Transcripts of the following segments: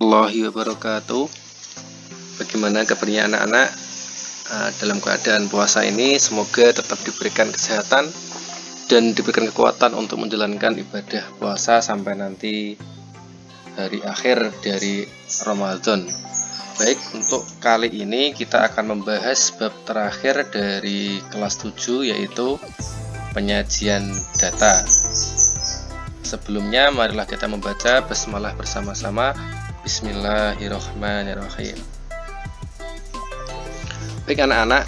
Warahmatullahi wabarakatuh. Bagaimana kabarnya anak-anak dalam keadaan puasa ini? Semoga tetap diberikan kesehatan dan diberikan kekuatan untuk menjalankan ibadah puasa sampai nanti hari akhir dari Ramadan. Baik, untuk kali ini kita akan membahas bab terakhir dari kelas 7, yaitu penyajian data. Sebelumnya marilah kita membaca basmalah bersama-sama. Bismillahirrahmanirrahim. Baik anak-anak,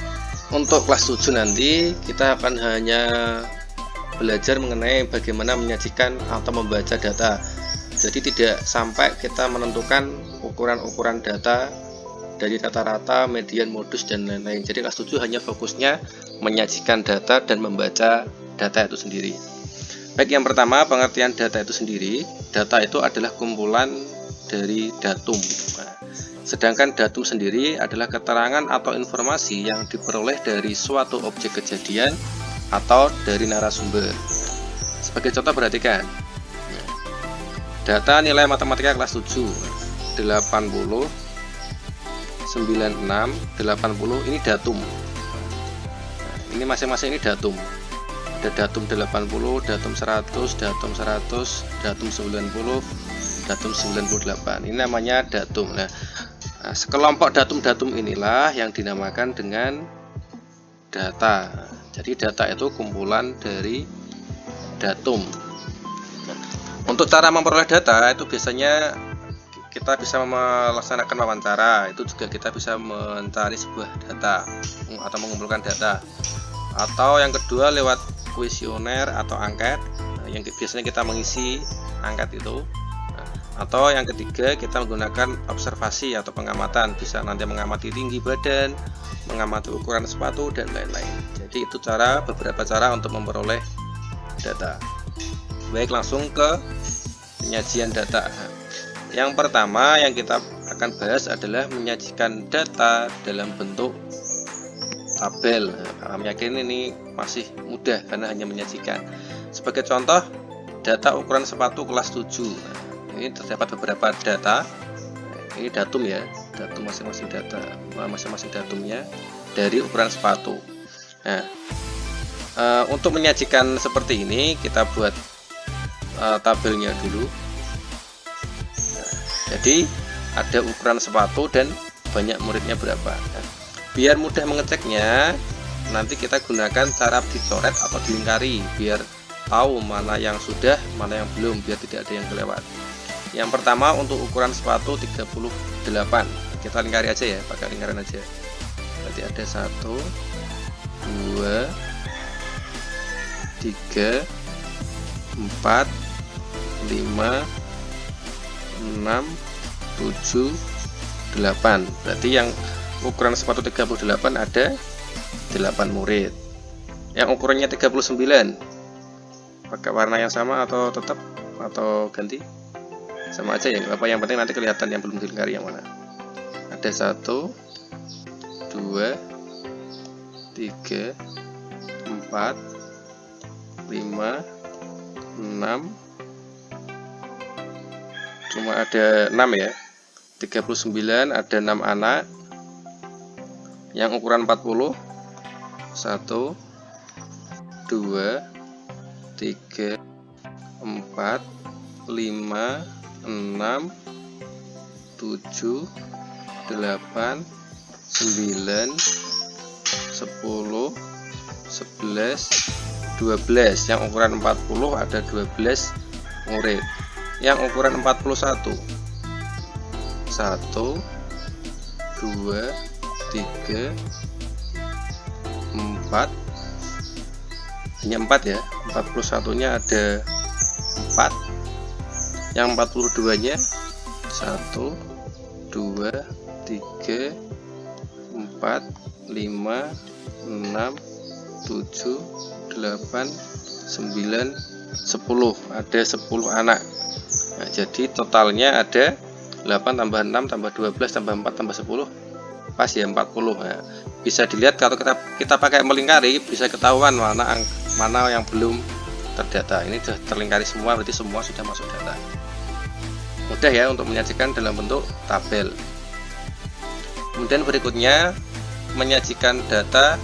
untuk kelas 7 nanti kita akan hanya belajar mengenai bagaimana menyajikan atau membaca data. Jadi tidak sampai kita menentukan ukuran-ukuran data dari rata-rata, median, modus, dan lain-lain. Jadi kelas 7 hanya fokusnya menyajikan data dan membaca data itu sendiri. Baik, yang pertama, pengertian data itu sendiri. Data itu adalah kumpulan dari datum. Sedangkan datum sendiri adalah keterangan atau informasi yang diperoleh dari suatu objek kejadian atau dari narasumber. Sebagai contoh, perhatikan. Data nilai matematika kelas 7 80, 96, 80 ini datum. Ini masing-masing ini datum. Ada datum 80, datum 100, datum 100, datum 90, datum 98. Ini namanya datum. Nah, sekelompok datum-datum inilah yang dinamakan dengan data. Jadi data itu kumpulan dari datum. Untuk cara memperoleh data itu biasanya kita bisa melaksanakan wawancara. Itu juga kita bisa mencari sebuah data atau mengumpulkan data. Atau yang kedua lewat kuesioner atau angket, yang biasanya kita mengisi angket itu. Atau yang ketiga kita menggunakan observasi atau pengamatan, bisa nanti mengamati tinggi badan, mengamati ukuran sepatu, dan lain-lain. Jadi itu beberapa cara untuk memperoleh data. Baik, langsung ke penyajian data. Yang pertama yang kita akan bahas adalah menyajikan data dalam bentuk tabel. Kami yakin ini masih mudah karena hanya menyajikan. Sebagai contoh, data ukuran sepatu kelas 7. Ini terdapat beberapa data. Ini datum ya, datum masing-masing data, masing-masing datumnya dari ukuran sepatu. Nah, untuk menyajikan seperti ini kita buat tabelnya dulu. Nah, jadi ada ukuran sepatu dan banyak muridnya berapa. Nah, biar mudah mengeceknya, nanti kita gunakan cara dicoret atau dilingkari biar tahu mana yang sudah, mana yang belum, biar tidak ada yang kelewat. Yang pertama untuk ukuran sepatu 38. Kita lingkari aja ya, pakai lingkaran aja. Berarti ada 1, 2, 3, 4, 5, 6, 7, 8. Berarti yang ukuran sepatu 38 ada 8 murid. Yang ukurannya 39 pakai warna yang sama atau tetap atau ganti? Sama aja ya, apa yang penting nanti kelihatan yang belum dilingkari yang mana. Ada 1, 2, 3, 4, 5, 6. Cuma ada 6 ya. 39 ada 6 anak. Yang ukuran 40, 1, 2, 3, 4, 5, 6, 7, 8, 9, 10, 11, 12. Yang ukuran 40 ada 12 murid. Yang ukuran 41, 1, 2, 3, 4. Hanya 4 ya. 41 nya ada 4. Yang 42 nya 1, 2, 3, 4, 5, 6, 7, 8, 9, 10. Ada 10 anak. Nah, jadi totalnya ada 8 tambah 6 tambah 12 tambah 4 tambah 10, pas ya 40. Nah, bisa dilihat kalau kita pakai melingkari, bisa ketahuan mana yang belum terdata. Ini sudah terlingkari semua, berarti semua sudah masuk data. Mudah ya untuk menyajikan dalam bentuk tabel. Kemudian berikutnya menyajikan data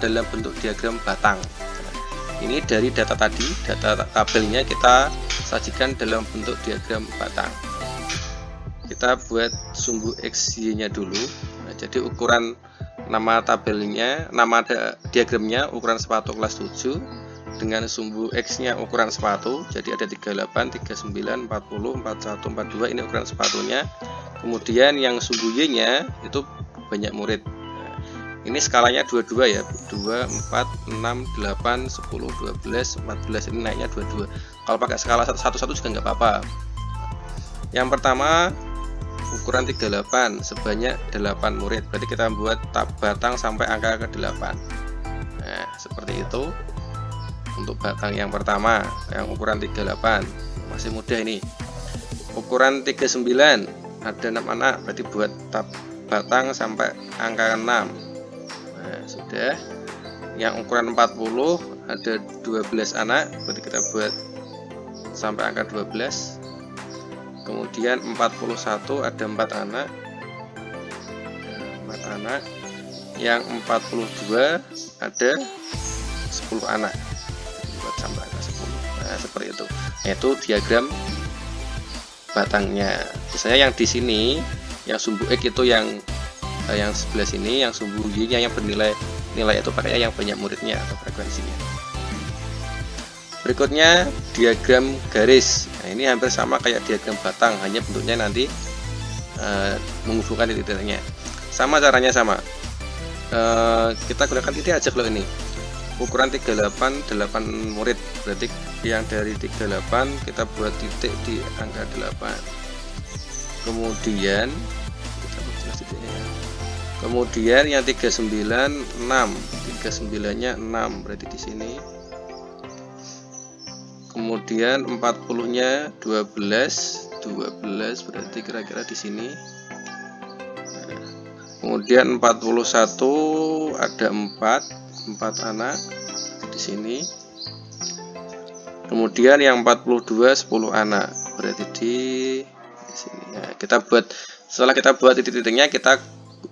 dalam bentuk diagram batang. Ini dari data tadi, data tabelnya kita sajikan dalam bentuk diagram batang. Kita buat sumbu XY nya dulu. Nah, jadi ukuran nama tabelnya, nama diagramnya ukuran sepatu kelas 7 dengan sumbu X nya ukuran sepatu, jadi ada 38, 39, 40, 41, 42, ini ukuran sepatunya. Kemudian yang sumbu Y nya itu banyak murid. Nah, ini skalanya 22 ya, 2, 4, 6, 8, 10, 12, 14, ini naiknya 22. Kalau pakai skala 1-1 juga nggak apa-apa. Yang pertama ukuran 38 sebanyak 8 murid, berarti kita buat batang sampai angka ke-8. Nah, seperti itu untuk batang yang pertama yang ukuran 38, masih mudah ini. Ukuran 39 ada 6 anak, berarti buat batang sampai angka 6. Nah, sudah. Yang ukuran 40 ada 12 anak, berarti kita buat sampai angka 12. Kemudian 41 ada 4 anak. 4 anak. Yang 42 ada 10 anak. Buat sampai angka 10. Nah, seperti itu. Itu diagram batangnya. Misalnya yang di sini, yang sumbu X itu yang sebelah sini, yang sumbu Y-nya yang bernilai itu pakai yang banyak muridnya atau frekuensinya. Berikutnya diagram garis. Nah, ini hampir sama kayak diagram batang, hanya bentuknya nanti menghubungkan titik-titiknya. Sama caranya sama. Kita gunakan titik aja kalau ini. Ukuran 38 8 murid, berarti yang dari 38 kita buat titik di angka 8. Kemudian yang 39 6, 39-nya 6, berarti di sini. Kemudian 40-nya 12 berarti kira-kira di sini. Kemudian 41 ada 4 anak di sini. Kemudian yang 42 10 anak, berarti di sini. Nah, setelah kita buat titik-titiknya, kita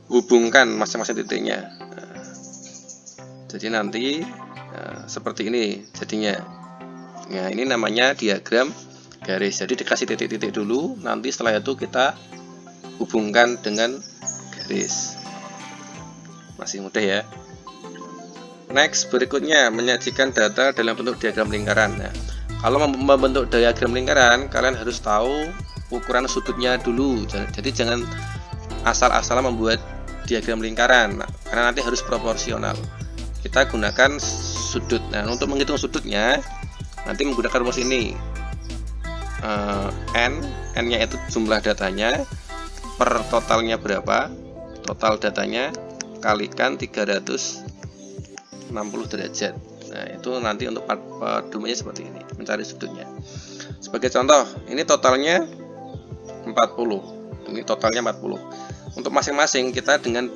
hubungkan masing-masing titiknya. Nah, jadi nanti seperti ini jadinya. Nah, ini namanya diagram garis. Jadi dikasih titik-titik dulu, nanti setelah itu kita hubungkan dengan garis. Masih mudah ya. Next, berikutnya menyajikan data dalam bentuk diagram lingkaran. Nah, kalau membentuk diagram lingkaran, kalian harus tahu ukuran sudutnya dulu. Jadi jangan asal-asalan membuat diagram lingkaran, karena nanti harus proporsional. Kita gunakan sudut. Nah, untuk menghitung sudutnya nanti menggunakan rumus ini. N-nya itu jumlah datanya per totalnya berapa, total datanya kalikan 360 derajat. Nah, itu nanti untuk pedomannya seperti ini, mencari sudutnya. Sebagai contoh, ini totalnya 40. Ini totalnya 40. Untuk masing-masing kita dengan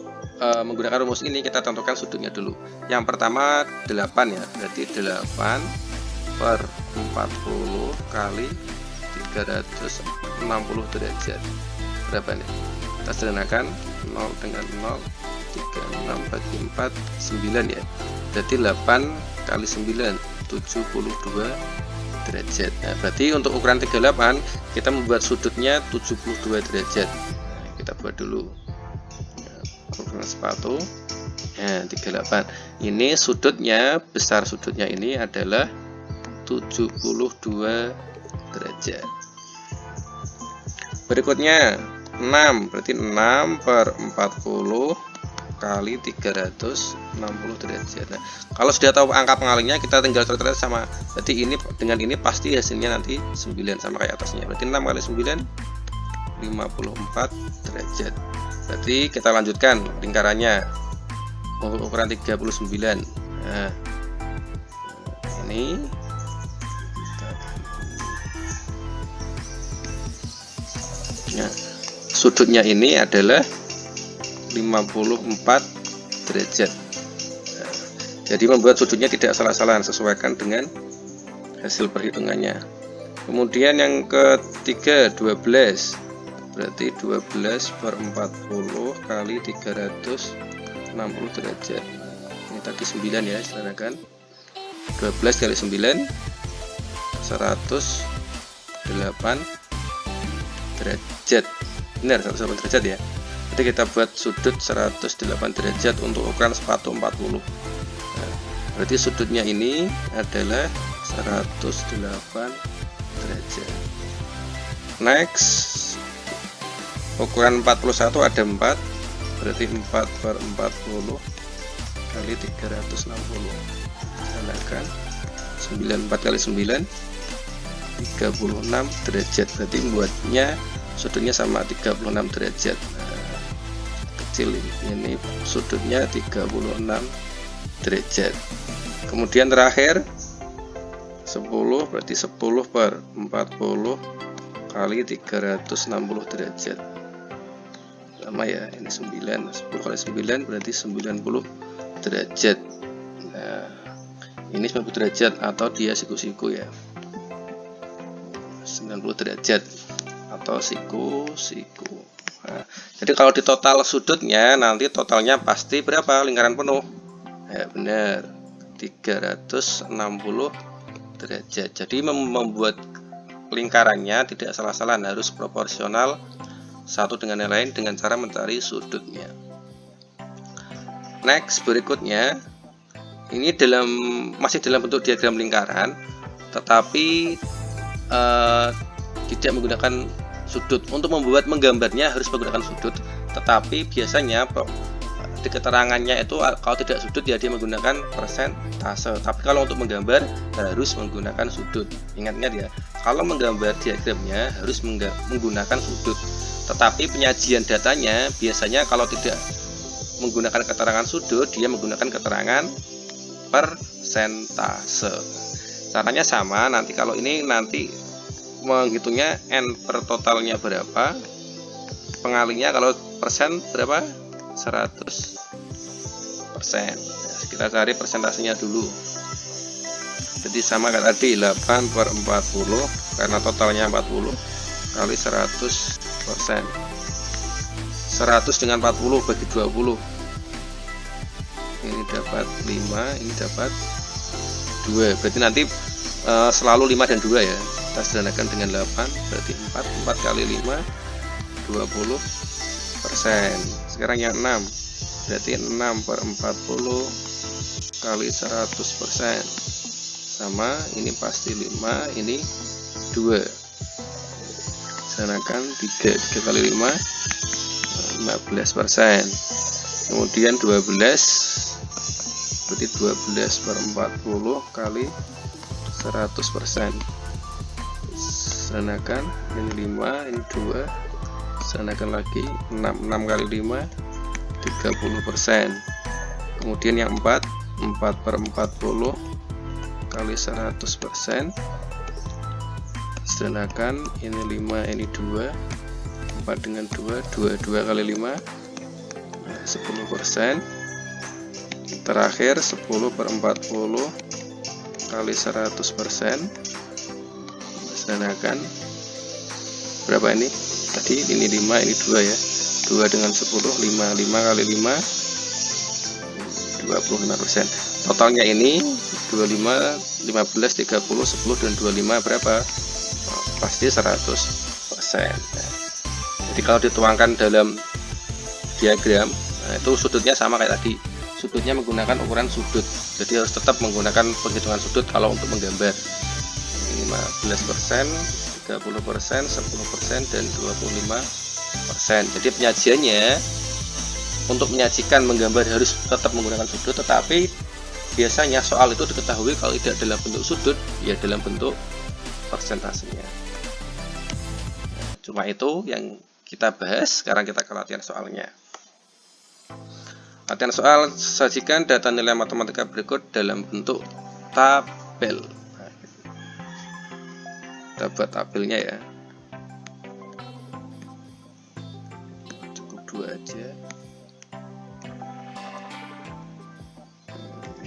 menggunakan rumus ini kita tentukan sudutnya dulu. Yang pertama 8 ya, berarti 8 per 40 kali 360 derajat. Berapa nih? Kita sederhanakan 0 dengan 0, 36 bagi 4 9 ya. Berarti 8 kali 9 72 derajat. Nah, berarti untuk ukuran 38 kita membuat sudutnya 72 derajat. Nah, kita buat dulu. Ukuran sepatu. Nah, 38. Ini sudutnya, besar sudutnya ini adalah 72 derajat. Berikutnya 6, berarti 6 per 40 kali 360 derajat. Nah, kalau sudah tahu angka pengalihnya, kita tinggal coret sama. Berarti ini dengan ini pasti hasilnya nanti 9 sama kayak atasnya. Berarti 6 kali 9 54 derajat. Berarti kita lanjutkan lingkarannya untuk ukuran 39. Nah, ini sudutnya ini adalah 54 derajat. Nah, jadi membuat sudutnya tidak salah-salahan, sesuaikan dengan hasil perhitungannya. Kemudian yang ketiga 12, berarti 12 per 40 kali 360 derajat. Ini tadi 9 ya, silakan. 12 kali 9 108 derajat. Benar, 108 derajat ya. Jadi kita buat sudut 108 derajat untuk ukuran sepatu 40. Nah, berarti sudutnya ini adalah 108 derajat. Next, ukuran 41 ada 4, berarti 4 per 40 kali 360. Tambahkan 94 kali 9 36 derajat, berarti membuatnya sudutnya sama 36 derajat. Nah, kecil ini sudutnya 36 derajat. Kemudian terakhir 10, berarti 10 per 40 kali 360 derajat. Sama ya, ini 9, 10 kali 9 berarti 90 derajat. Nah, ini 90 derajat atau dia siku-siku ya. 90 derajat atau siku-siku. Nah, jadi kalau di total sudutnya nanti totalnya pasti berapa? Lingkaran penuh. Ya benar, 360 derajat. Jadi membuat lingkarannya tidak salah-salah, harus proporsional satu dengan yang lain dengan cara mencari sudutnya. Next, berikutnya ini masih dalam bentuk diagram lingkaran, tetapi tidak menggunakan sudut. Untuk menggambarnya harus menggunakan sudut, tetapi biasanya di keterangannya itu kalau tidak sudut ya dia menggunakan persentase. Tapi kalau untuk menggambar harus menggunakan sudut. Ingat ya, kalau menggambar diagramnya harus menggunakan sudut. Tetapi penyajian datanya biasanya kalau tidak menggunakan keterangan sudut, dia menggunakan keterangan persentase. Caranya sama, nanti kalau ini nanti menghitungnya N per totalnya berapa, pengalinya kalau persen berapa, 100%. Kita cari persentasenya dulu. Jadi sama kayak tadi, 8 per 40 karena totalnya 40 kali 100%. 100 dengan 40 bagi 20, ini dapat 5, ini dapat 2. Berarti nanti selalu 5 dan 2 ya. Kita sederhanakan dengan 8, berarti 4 kali 5 20%. Sekarang yang 6, berarti 6 per 40 kali 100%. Sama, ini pasti 5, ini 2. Sederhanakan 3 kali 5 15%. Kemudian 12, berarti 12 per 40 kali 100%. Sederhanakan, ini 5, ini 2. Sederhanakan lagi, 6 kali 5 30%. Kemudian yang 4 per 40 kali 100%. Sederhanakan, ini 5, ini 2. 4 dengan 2 kali 5 10%. Terakhir 10 per 40 kali 100%. Sederhanakan, berapa ini? Tadi ini 5, ini 2 ya. 2 dengan 10, 5 kali 5 25%. Totalnya ini 25, 15, 30, 10 dan 25 berapa? Pasti 100%. Jadi kalau dituangkan dalam diagram, nah itu sudutnya sama kayak tadi. Sudutnya menggunakan ukuran sudut. Jadi harus tetap menggunakan penghitungan sudut kalau untuk menggambar. 15%, 30%, 10% dan 25%. Jadi penyajiannya untuk menyajikan menggambar harus tetap menggunakan sudut, tetapi biasanya soal itu diketahui kalau tidak dalam bentuk sudut, ya dalam bentuk persentasenya. Cuma itu yang kita bahas. Sekarang kita ke latihan soalnya. Latihan soal, sajikan data nilai matematika berikut dalam bentuk tabel. Kita buat tabelnya ya. Cukup 2 aja.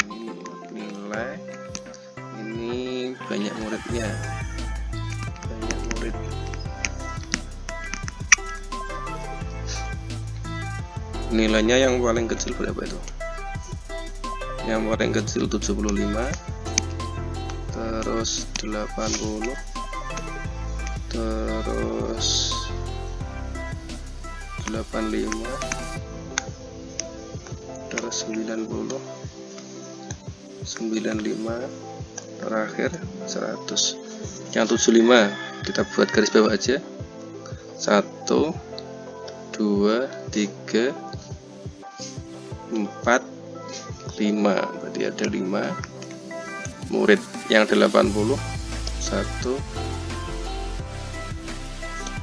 Ini nilai, ini banyak muridnya. nilainya yang paling kecil berapa itu? Yang paling kecil 75, terus 80, terus 85, terus 90, 95, terakhir 100. Yang 75 kita buat garis bawah aja. 1, 2, 3, 4, 5, berarti ada 5 murid. Yang 80, 1,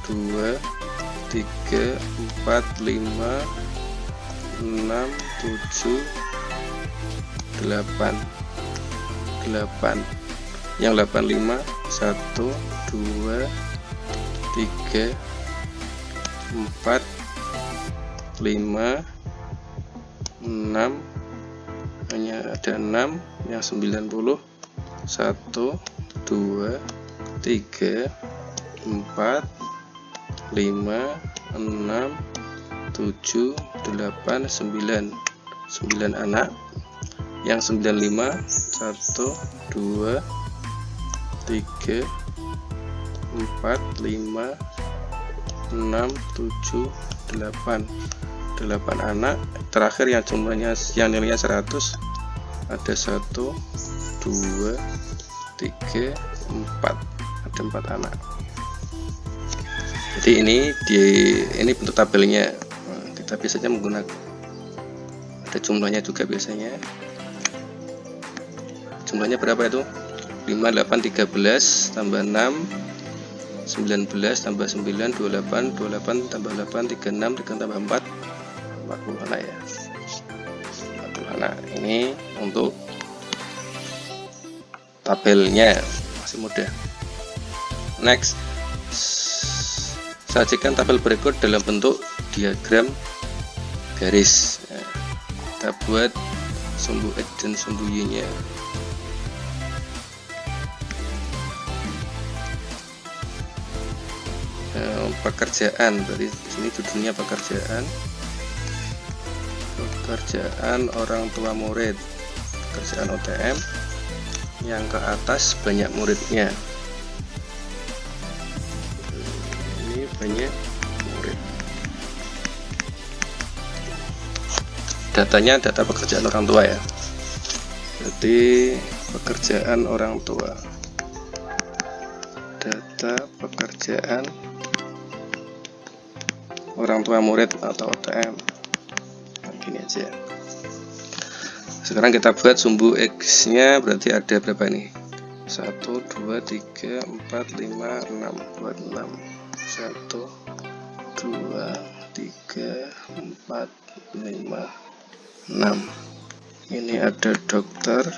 2, 3, 4, 5, 6, 7, 8. Yang 85, 1, 2, 3, 4, 5, 6, hanya ada 6. Yang 90, 1, 2, 3, 4, 5, 6, 7, 8, 9 anak. Yang 95, 1, 2, 3, 4, 5, 6, 7, 8 anak. Terakhir yang jumlahnya yang nilainya 100, ada 1, 2, 3, 4, ada 4 anak. Jadi ini bentuk tabelnya. Kita biasanya menggunakan, ada jumlahnya juga biasanya. Jumlahnya berapa itu? 5, 8, 13 tambah 6, 19 tambah 9, 28, 28 tambah 8, 36, 3 tambah 4, 40 anak ya. 40 anak. Ini untuk tabelnya, masih mudah. Next, sajikan tabel berikut dalam bentuk diagram garis. Kita buat sumbu X dan sumbu Y nya. Pekerjaan, dari sini judulnya pekerjaan orang tua murid, pekerjaan OTM. Yang ke atas banyak muridnya, ini banyak murid. Datanya data pekerjaan orang tua ya, jadi pekerjaan orang tua, data pekerjaan orang tua murid atau OTM. Nah, gini aja. Sekarang kita buat sumbu X nya, berarti ada berapa nih? 1, 2, 3, 4, 5, 6. Buat 6. 1, 2, 3, 4, 5, 6. Ini ada dokter,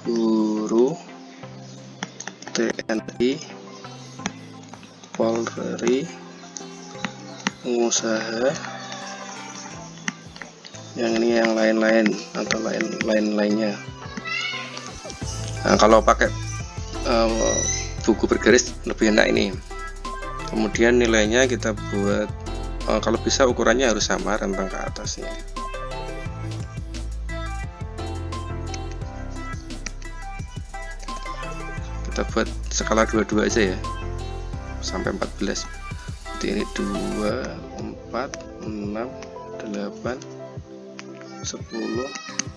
guru, TNI, Polri, pengusaha. Yang ini yang lain-lain atau lain-lainnya. Nah, kalau pakai buku bergaris lebih enak ini. Kemudian nilainya kita buat, kalau bisa ukurannya harus sama, rentang ke atasnya. Kita buat skala 22 aja ya, sampai 14. Jadi ini 2, 4, 6, 8, 10,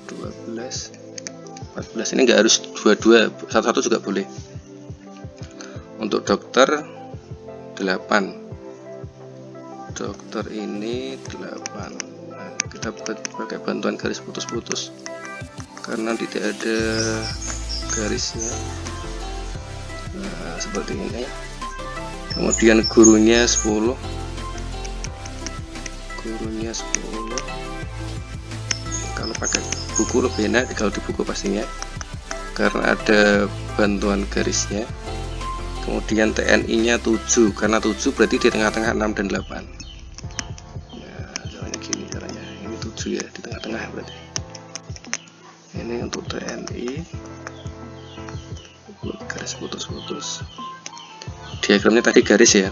12, 14. Ini enggak harus 22, satu-satu juga boleh. Untuk dokter 8, dokter ini 8. Nah, kita buat pakai bantuan garis putus-putus karena tidak ada garisnya. Nah, seperti ini. Kemudian gurunya 10, kalau pakai buku lebih enak kalau di buku pastinya karena ada bantuan garisnya. Kemudian TNI nya 7, karena 7 berarti di tengah-tengah 6 dan 8. Nah, caranya gini, caranya ini 7 ya, di tengah-tengah berarti. Ini untuk TNI, garis putus-putus. Diagramnya tadi garis ya,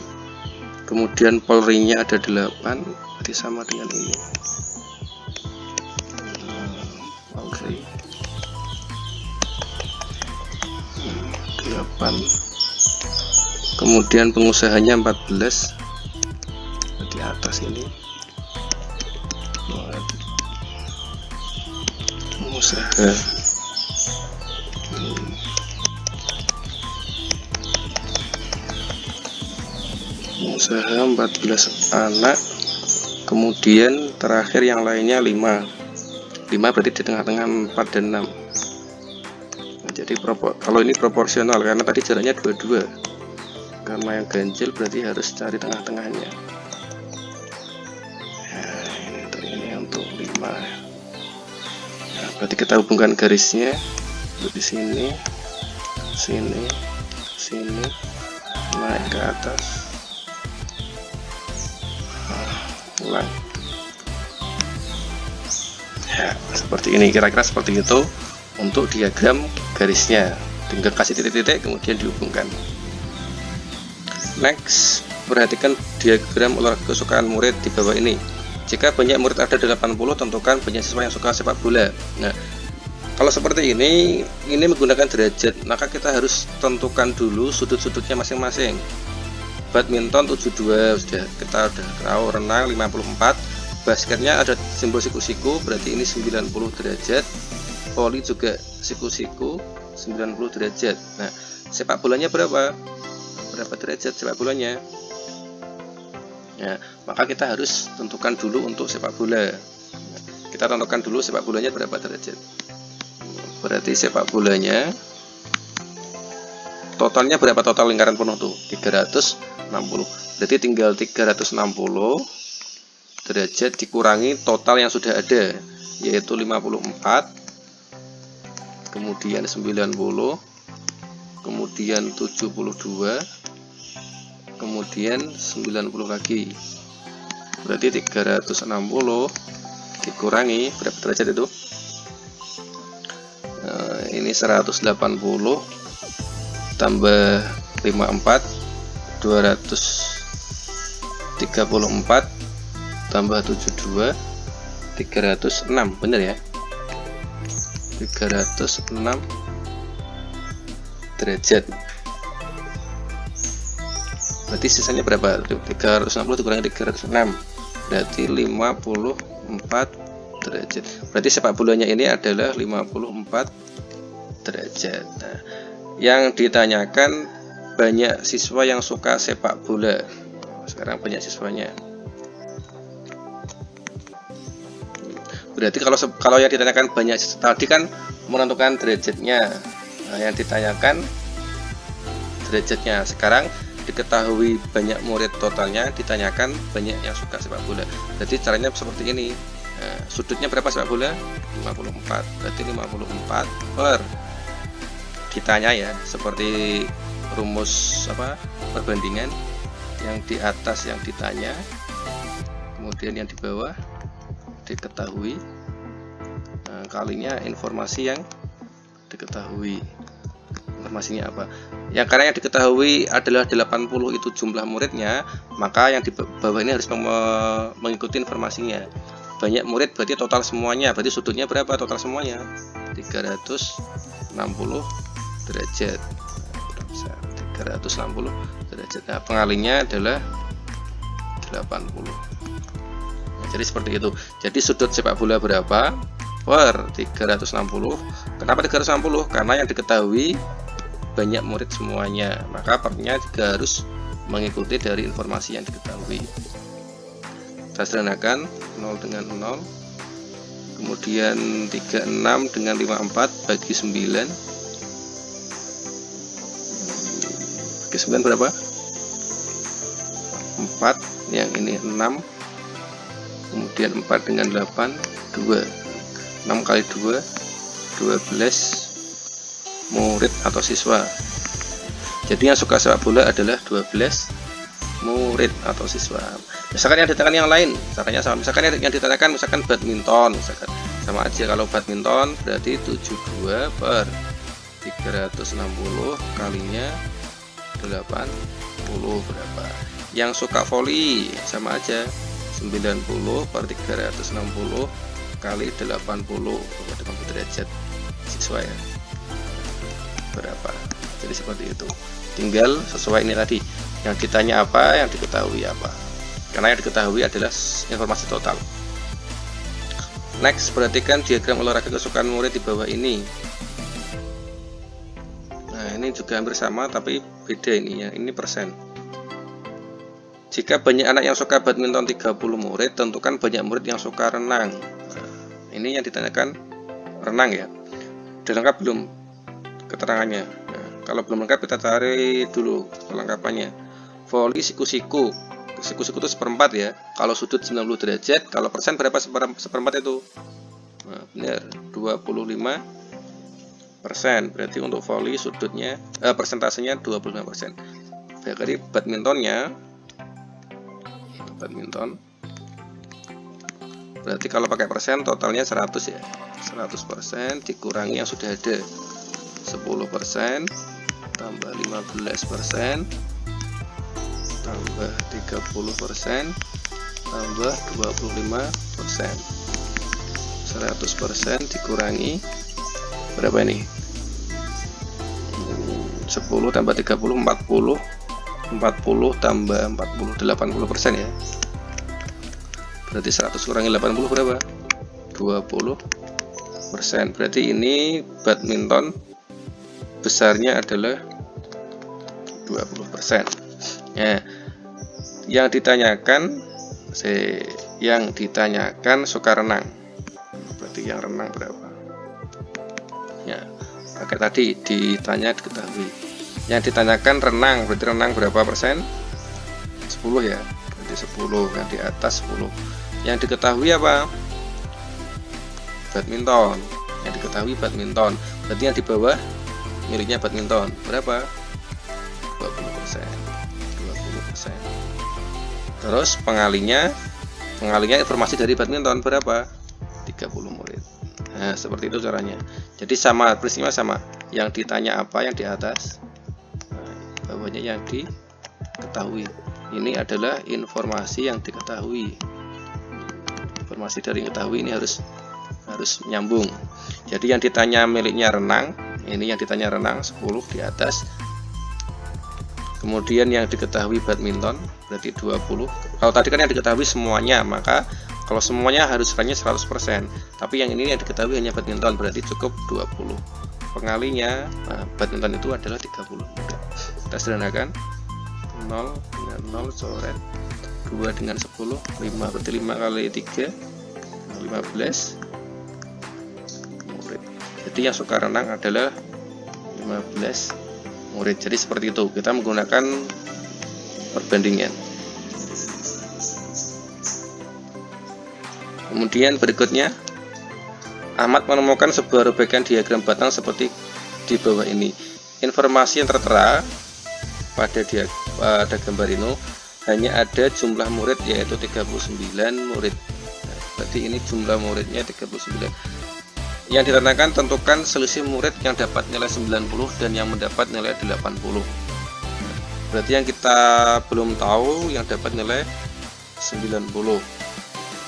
kemudian polringnya ada 8, berarti sama dengan ini. Oke, 8, kemudian pengusahanya 14 di atas ini. Pengusaha pengusaha 14 anak, kemudian terakhir yang lainnya 5 berarti di tengah-tengah 4 dan 6. Nah, jadi kalau ini proporsional karena tadi jaraknya 22, karena yang ganjil berarti harus cari tengah-tengahnya. Nah, ini untuk 5. Nah, berarti kita hubungkan garisnya di sini, sini, sini, naik ke atas, ulang. Ya, seperti ini, kira-kira seperti itu untuk diagram garisnya. Tinggal kasih titik-titik kemudian dihubungkan. Next, perhatikan diagram olahraga kesukaan murid di bawah ini. Jika banyak murid ada 80, tentukan banyak siswa yang suka sepak bola. Nah, kalau seperti ini menggunakan derajat, maka kita harus tentukan dulu sudut-sudutnya masing-masing. Badminton 72 sudah kita udah tahu, renang 54, basketnya ada simbol siku-siku berarti ini 90 derajat, voli juga siku-siku 90 derajat. Nah, sepak bolanya berapa derajat sepak bolanya? Ya, maka kita harus tentukan dulu untuk sepak bola. Kita tentukan dulu sepak bolanya berapa derajat. Berarti sepak bolanya totalnya berapa, total lingkaran penuh tuh 360. Berarti tinggal 360 derajat dikurangi total yang sudah ada, yaitu 54, kemudian 90, kemudian 72, kemudian 90 lagi. Berarti 360 dikurangi berapa derajat itu? Ini 180 tambah 54, 234 tambah 72, 306, bener ya? 306 derajat. Berarti sisanya berapa? 360 dikurangi 306 berarti 54 derajat. Berarti sepak bolanya ini adalah 54 derajat. Nah, yang ditanyakan banyak siswa yang suka sepak bola. Sekarang banyak siswanya. Berarti kalau yang ditanyakan banyak, tadi kan menentukan derajatnya. Nah, yang ditanyakan derajatnya. Sekarang diketahui banyak murid totalnya, ditanyakan banyak yang suka sepak bola. Jadi caranya seperti ini. Nah, sudutnya berapa sepak bola? 54. Berarti 54 per, ditanya ya, seperti rumus perbandingan, yang di atas yang ditanya, kemudian yang di bawah diketahui, kalinya informasi yang diketahui. Informasinya apa? Yang karena yang diketahui adalah 80 itu jumlah muridnya, maka yang di bawah ini harus mengikuti informasinya. Banyak murid berarti total semuanya, berarti sudutnya berapa total semuanya? 360 derajat. 360 derajat. Nah, pengalinya adalah 80. Nah, jadi seperti itu. Jadi sudut sepak bola berapa per 360. Kenapa 360? Karena yang diketahui banyak murid semuanya, maka pernya juga harus mengikuti dari informasi yang diketahui. Kita sederhanakan 0 dengan 0, kemudian 36 dengan 54 bagi 9. Bagi 9 berapa? 4, yang ini 6, kemudian 4 dengan 8, 2. 6 kali 2, 12 murid atau siswa. Jadi yang suka sepak bola adalah 12 murid atau siswa. Misalkan yang ditanyakan yang lain, caranya sama. Misalkan yang ditanyakan misalkan badminton, misalkan sama aja. Kalau badminton berarti 72 per 360 kalinya 80 berapa? Yang suka voli sama aja, 90 per 360 kali 80 derajat siswa ya, berapa. Jadi seperti itu, tinggal sesuai ini tadi, yang ditanya apa, yang diketahui apa, karena yang diketahui adalah informasi total. Next, perhatikan diagram olahraga kesukaan murid di bawah ini. Nah, ini juga hampir sama tapi beda ini ya, ini persen. Jika banyak anak yang suka badminton 30 murid, tentukan banyak murid yang suka renang. Nah, ini yang ditanyakan renang ya. Sudah lengkap belum keterangannya? Nah, kalau belum lengkap kita cari dulu kelengkapannya. Voli siku-siku. Siku-siku itu seperempat ya. Kalau sudut 90 derajat, kalau persen berapa seperempat itu? Nah, benar, 25%. Berarti untuk voli sudutnya persentasenya 25%. Berarti badminton berarti kalau pakai persen totalnya 100 ya. 100% dikurangi yang sudah ada 10% tambah 15% tambah 30% tambah 25%. 100% dikurangi berapa ini? 10 tambah 30 40 tambah 40 80% ya. Berarti 100 kurangi 80 berapa? 20%. Berarti ini badminton besarnya adalah 20%. Ya. Yang ditanyakan suka renang. Berarti yang renang berapa? Ya. Pakai tadi ditanya diketahui. Yang ditanyakan renang, berarti renang berapa persen? 10 ya. Berarti 10, yang di atas 10. Yang diketahui apa? Badminton. Yang diketahui badminton. Berarti yang di bawah miliknya badminton. Berapa? 20%. 20%. Terus pengalinya informasi dari badminton berapa? 30 murid. Nah, seperti itu caranya. Jadi sama, peristiwa sama. Yang ditanya apa yang di atas, bawahnya yang diketahui. Ini adalah informasi yang diketahui. Informasi dari diketahui ini harus nyambung. Jadi yang ditanya miliknya renang, ini yang ditanya renang 10 di atas. Kemudian yang diketahui badminton berarti 20. Kalau tadi kan yang diketahui semuanya, maka kalau semuanya harus range 100%. Tapi yang ini yang diketahui hanya badminton, berarti cukup 20. Pengalinya badminton itu adalah 30. Kita sederhanakan, 0 dengan 0 coret, 2 dengan 10, 5, berarti 5 kali 3 15 murid. Jadi yang suka renang adalah 15 murid. Jadi seperti itu, kita menggunakan perbandingan. Kemudian berikutnya, Ahmad menemukan sebuah robekan diagram batang seperti di bawah ini. Informasi yang tertera pada gambar ini hanya ada jumlah murid yaitu 39 murid. Nah, berarti ini jumlah muridnya 39. Yang ditentukan, tentukan selisih murid yang dapat nilai 90 dan yang mendapat nilai 80. Berarti yang kita belum tahu yang dapat nilai 90.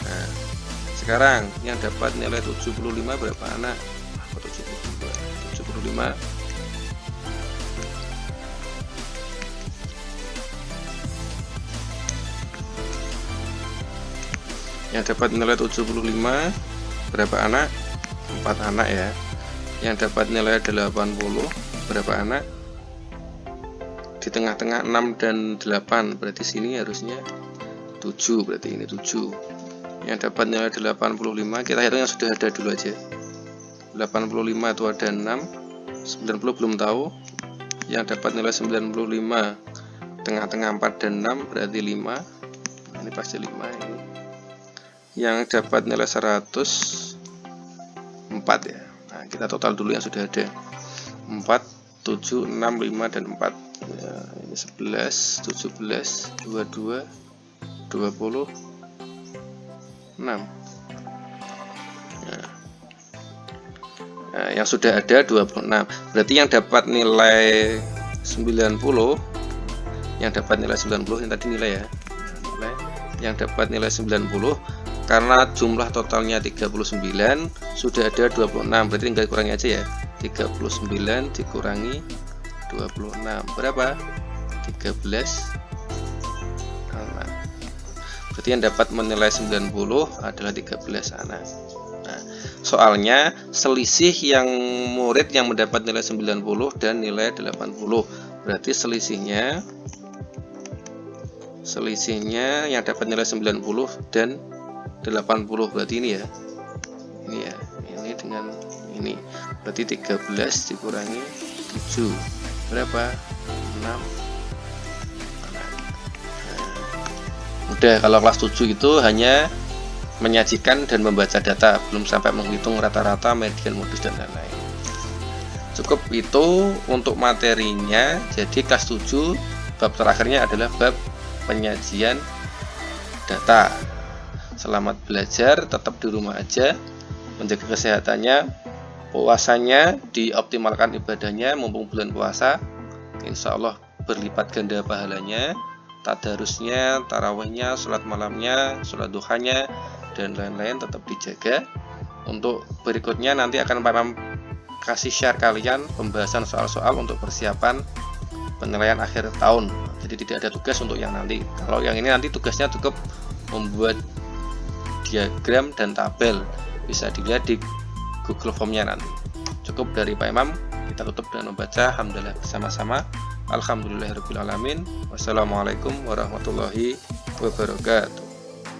Nah, sekarang yang dapat nilai 75 berapa anak? 75. Yang dapat nilai 75 berapa anak? 4 anak ya. Yang dapat nilai 80 berapa anak? Di tengah-tengah 6 dan 8, berarti sini harusnya 7, berarti ini 7. Yang dapat nilai 85, kita hitung yang sudah ada dulu aja. 85 itu ada 6, 90 belum tahu. Yang dapat nilai 95 tengah-tengah 4 dan 6 berarti 5. Ini pasti 5 ini. Yang dapat nilai 100 4 ya. Nah, kita total dulu yang sudah ada. 4, 7, 6, 5 dan 4. Ya, ini 11, 17, 22, 20, 6. Nah, yang sudah ada 26. Berarti yang dapat nilai 90, yang dapat nilai 90 ini tadi nilai ya, nilai yang dapat nilai 90 karena jumlah totalnya 39 sudah ada 26, berarti tinggal kurangi aja ya. 39 dikurangi 26 berapa? 13 anak. Berarti yang dapat menilai 90 adalah 13 anak. Nah, soalnya selisih yang murid yang mendapat nilai 90 dan nilai 80. Berarti selisihnya yang dapat nilai 90 dan 80. Berarti ini ya. Ini ya. Ini dengan ini. Berarti 13 dikurangi 7 berapa? 6. Udah, kalau kelas 7 itu hanya menyajikan dan membaca data, belum sampai menghitung rata-rata, median, modus, dan lain-lain. Cukup itu untuk materinya. Jadi kelas 7 bab terakhirnya adalah bab penyajian data. Selamat belajar, tetap di rumah aja, menjaga kesehatannya, puasanya dioptimalkan, ibadahnya mumpung bulan puasa, insya Allah berlipat ganda pahalanya. Tadarusnya, tarawihnya, sholat malamnya, sholat duhanya, dan lain-lain tetap dijaga. Untuk berikutnya nanti akan Pak Imam kasih share kalian pembahasan soal-soal untuk persiapan penilaian akhir tahun. Jadi tidak ada tugas untuk yang nanti. Kalau yang ini nanti tugasnya cukup membuat diagram dan tabel, bisa dilihat di Google Form-nya nanti. Cukup dari Pak Imam, kita tutup dengan membaca hamdalah bersama-sama. Alhamdulillahirabbil alamin. Wassalamualaikum warahmatullahi wabarakatuh.